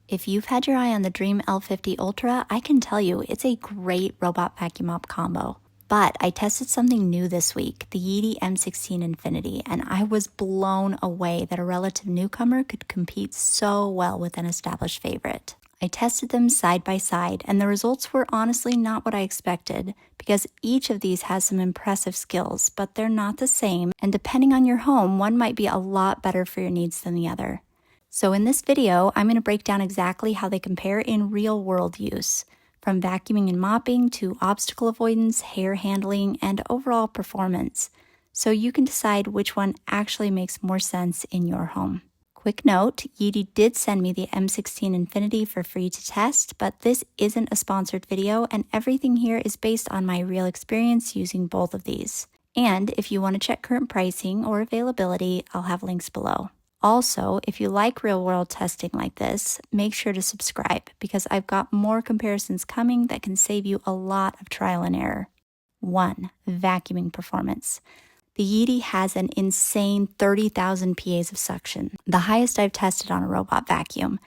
If you've had your eye on the Dreame L50 Ultra, I can tell you it's a great robot vacuum mop combo. But I tested something new this week, the Yeedi M16 Infinity, and I was blown away that a relative newcomer could compete so well with an established favorite. I tested them side by side, and the results were honestly not what I expected, because each of these has some impressive skills, but they're not the same, and depending on your home, one might be a lot better for your needs than the other. So in this video, I'm going to break down exactly how they compare in real-world use, from vacuuming and mopping to obstacle avoidance, hair handling, and overall performance, so you can decide which one actually makes more sense in your home. Quick note, Yeedi did send me the M16 Infinity for free to test, but this isn't a sponsored video, and everything here is based on my real experience using both of these. And if you want to check current pricing or availability, I'll have links below. Also, if you like real-world testing like this, make sure to subscribe because I've got more comparisons coming that can save you a lot of trial and error. 1. Vacuuming performance. The Yeedi has an insane 30,000 PAs of suction, the highest I've tested on a robot vacuum,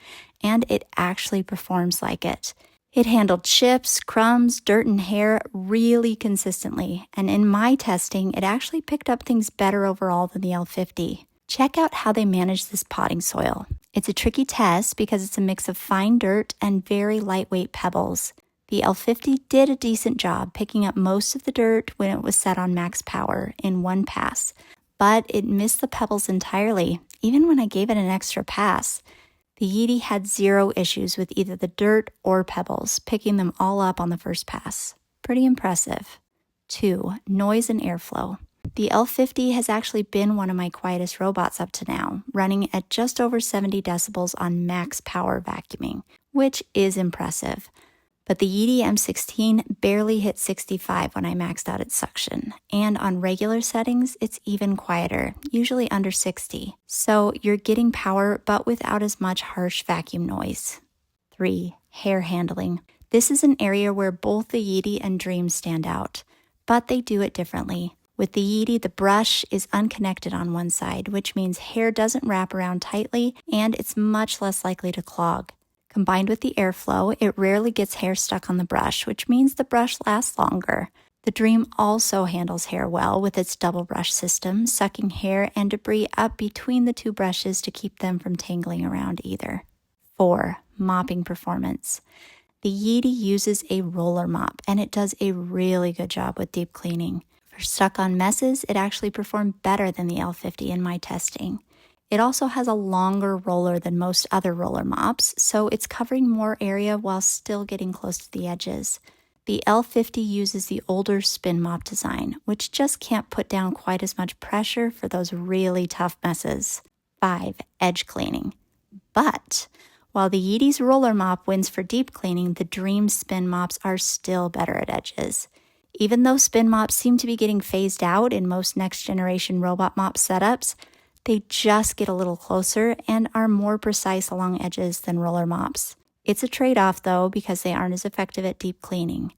and it actually performs like it. It handled chips, crumbs, dirt, and hair really consistently, and in my testing, it actually picked up things better overall than the L50. Check out how they manage this potting soil. It's a tricky test because it's a mix of fine dirt and very lightweight pebbles. The L50 did a decent job picking up most of the dirt when it was set on max power in one pass, but it missed the pebbles entirely, even when I gave it an extra pass. The Yeedi had zero issues with either the dirt or pebbles, picking them all up on the first pass. Pretty impressive. 2. Noise and airflow. The L50 has actually been one of my quietest robots up to now, running at just over 70 decibels on max power vacuuming, which is impressive. But the Yeedi M16 barely hit 65 when I maxed out its suction, and on regular settings, it's even quieter, usually under 60. So you're getting power, but without as much harsh vacuum noise. 3. Hair handling. This is an area where both the Yeedi and Dreame stand out, but they do it differently. With the Yeedi, the brush is unconnected on one side, which means hair doesn't wrap around tightly and it's much less likely to clog. Combined with the airflow, it rarely gets hair stuck on the brush, which means the brush lasts longer. The Dreame also handles hair well with its double brush system, sucking hair and debris up between the two brushes to keep them from tangling around either. 4. Mopping performance. The Yeedi uses a roller mop, and it does a really good job with deep cleaning. For stuck-on messes, it actually performed better than the L50 in my testing. It also has a longer roller than most other roller mops, so it's covering more area while still getting close to the edges. The L50 uses the older spin mop design, which just can't put down quite as much pressure for those really tough messes. 5. Edge cleaning. But while the Yeedi's roller mop wins for deep cleaning, the Dreame spin mops are still better at edges. Even though spin mops seem to be getting phased out in most next-generation robot mop setups, they just get a little closer and are more precise along edges than roller mops. It's a trade-off, though, because they aren't as effective at deep cleaning.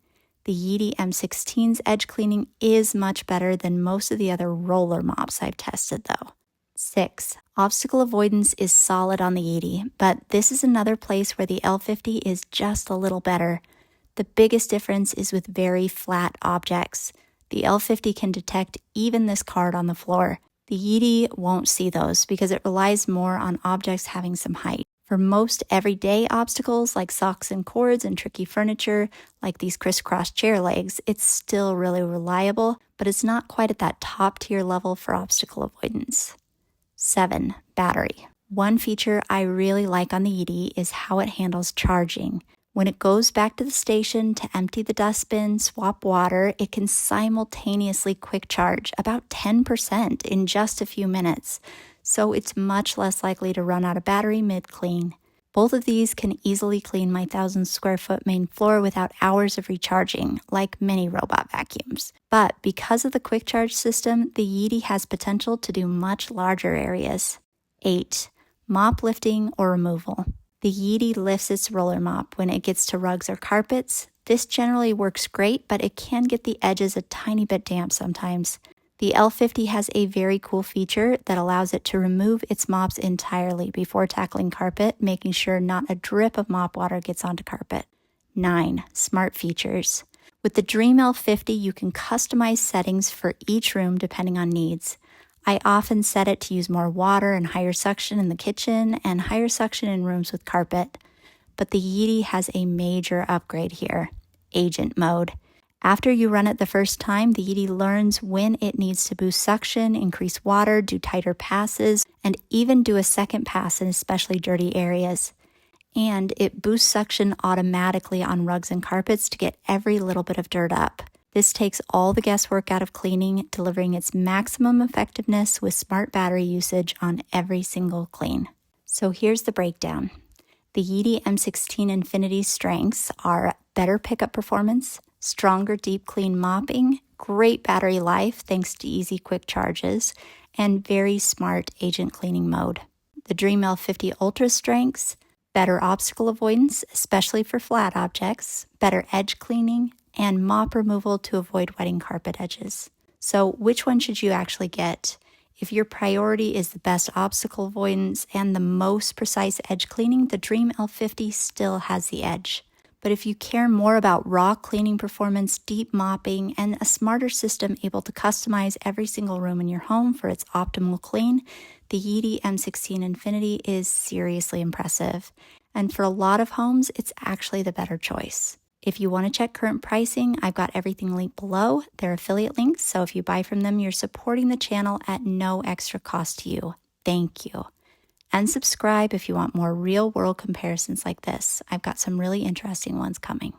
The Yeedi M16's edge cleaning is much better than most of the other roller mops I've tested, though. 6. Obstacle avoidance is solid on the Yeedi, but this is another place where the L50 is just a little better. The biggest difference is with very flat objects. The L50 can detect even this card on the floor. The Yeedi won't see those because it relies more on objects having some height. For most everyday obstacles like socks and cords and tricky furniture, like these crisscross chair legs, it's still really reliable, but it's not quite at that top tier level for obstacle avoidance. 7. Battery. One feature I really like on the Yeedi is how it handles charging. When it goes back to the station to empty the dustbin, swap water, it can simultaneously quick charge about 10% in just a few minutes, so it's much less likely to run out of battery mid-clean. Both of these can easily clean my 1,000 square foot main floor without hours of recharging, like many robot vacuums. But because of the quick charge system, the Yeedi has potential to do much larger areas. 8. Mop lifting or removal. The Yeedi lifts its roller mop when it gets to rugs or carpets. This generally works great, but it can get the edges a tiny bit damp sometimes. The L50 has a very cool feature that allows it to remove its mops entirely before tackling carpet, making sure not a drip of mop water gets onto carpet. 9. Smart features. With the Dreame L50, you can customize settings for each room depending on needs. I often set it to use more water and higher suction in the kitchen and higher suction in rooms with carpet. But the Yeedi has a major upgrade here: agent mode. After you run it the first time, the Yeedi learns when it needs to boost suction, increase water, do tighter passes, and even do a second pass in especially dirty areas. And it boosts suction automatically on rugs and carpets to get every little bit of dirt up. This takes all the guesswork out of cleaning, delivering its maximum effectiveness with smart battery usage on every single clean. So here's the breakdown. The Yeedi M16 Infinity's strengths are better pickup performance, stronger deep clean mopping, great battery life thanks to easy quick charges, and very smart agent cleaning mode. The Dreame L50 Ultra strengths: better obstacle avoidance, especially for flat objects, better edge cleaning, and mop removal to avoid wetting carpet edges. So which one should you actually get? If your priority is the best obstacle avoidance and the most precise edge cleaning, the Dreame L50 still has the edge. But if you care more about raw cleaning performance, deep mopping, and a smarter system able to customize every single room in your home for its optimal clean, the Yeedi M16 Infinity is seriously impressive. And for a lot of homes, it's actually the better choice. If you want to check current pricing, I've got everything linked below. They're affiliate links, so if you buy from them, you're supporting the channel at no extra cost to you. Thank you. And subscribe if you want more real-world comparisons like this. I've got some really interesting ones coming.